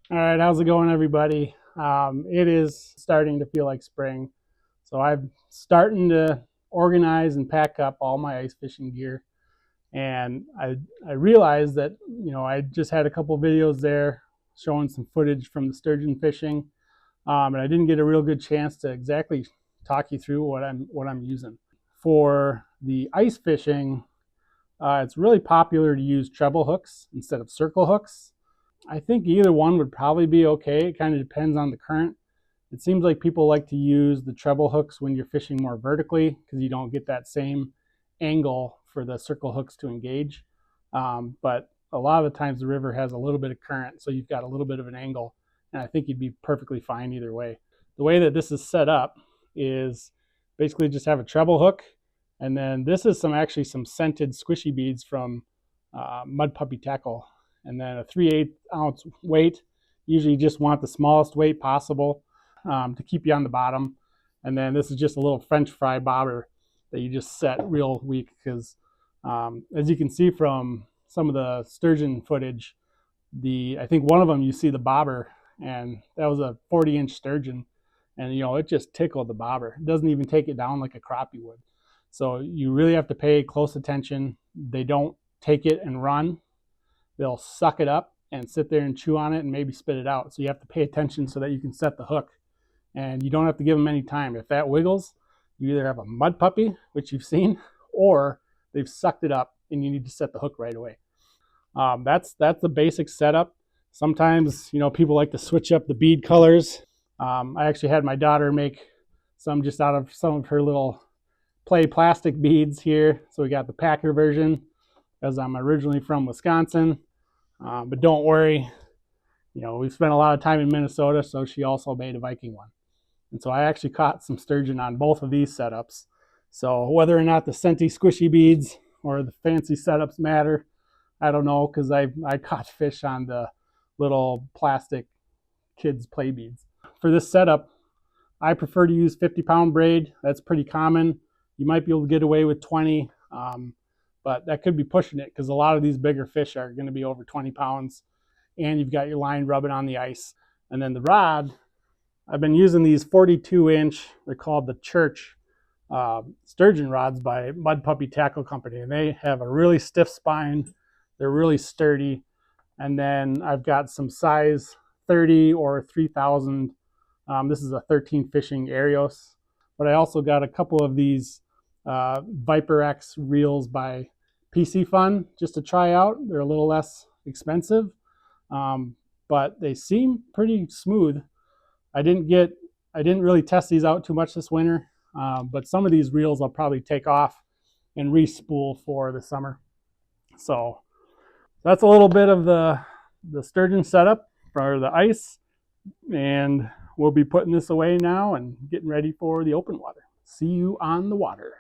All right, how's it going, everybody? It is starting to feel like spring, so I'm starting to organize and pack up all my ice fishing gear. And I realized that I just had a couple videos there showing some footage from the sturgeon fishing, and I didn't get a real good chance to exactly talk you through what I'm using for the ice fishing. It's really popular to use treble hooks instead of circle hooks. I think either one would probably be okay. It kind of depends on the current. It seems like people like to use the treble hooks when you're fishing more vertically because you don't get that same angle for the circle hooks to engage. But a lot of the times the river has a little bit of current, so you've got a little bit of an angle, and I think you'd be perfectly fine either way. The way that this is set up is basically just have a treble hook, and then this is some scented squishy beads from Mud Puppy Tackle, and then a 3/8 ounce weight. Usually you just want the smallest weight possible to keep you on the bottom. And then this is just a little French fry bobber that you just set real weak because as you can see from some of the sturgeon footage, I think one of them you see the bobber, and that was a 40-inch sturgeon, and it just tickled the bobber. It doesn't even take it down like a crappie would. So you really have to pay close attention. They don't take it and run. They'll suck it up and sit there and chew on it and maybe spit it out. So you have to pay attention so that you can set the hook. And you don't have to give them any time. If that wiggles, you either have a mud puppy, which you've seen, or they've sucked it up and you need to set the hook right away. That's the basic setup. Sometimes people like to switch up the bead colors. I actually had my daughter make some just out of some of her little play plastic beads here. So we got the Packer version, as I'm originally from Wisconsin. But don't worry, we've spent a lot of time in Minnesota, so she also made a Viking one. And so I actually caught some sturgeon on both of these setups. So whether or not the scenty squishy beads or the fancy setups matter, I don't know, because I caught fish on the little plastic kids play beads. For this setup, I prefer to use 50-pound braid. That's pretty common. You might be able to get away with 20, but that could be pushing it because a lot of these bigger fish are going to be over 20 pounds, and you've got your line rubbing on the ice. And then the rod, I've been using these 42-inch, they're called the Church sturgeon rods by Mud Puppy Tackle Company, and they have a really stiff spine. They're really sturdy. And then I've got some size 30 or 3000. This is a 13 fishing Arios, but I also got a couple of these Viper X reels by PC Fun just to try out. They're a little less expensive, but they seem pretty smooth. I didn't really test these out too much this winter, but some of these reels I'll probably take off and re-spool for the summer. So that's a little bit of the sturgeon setup for the ice, and we'll be putting this away now and getting ready for the open water. See you on the water.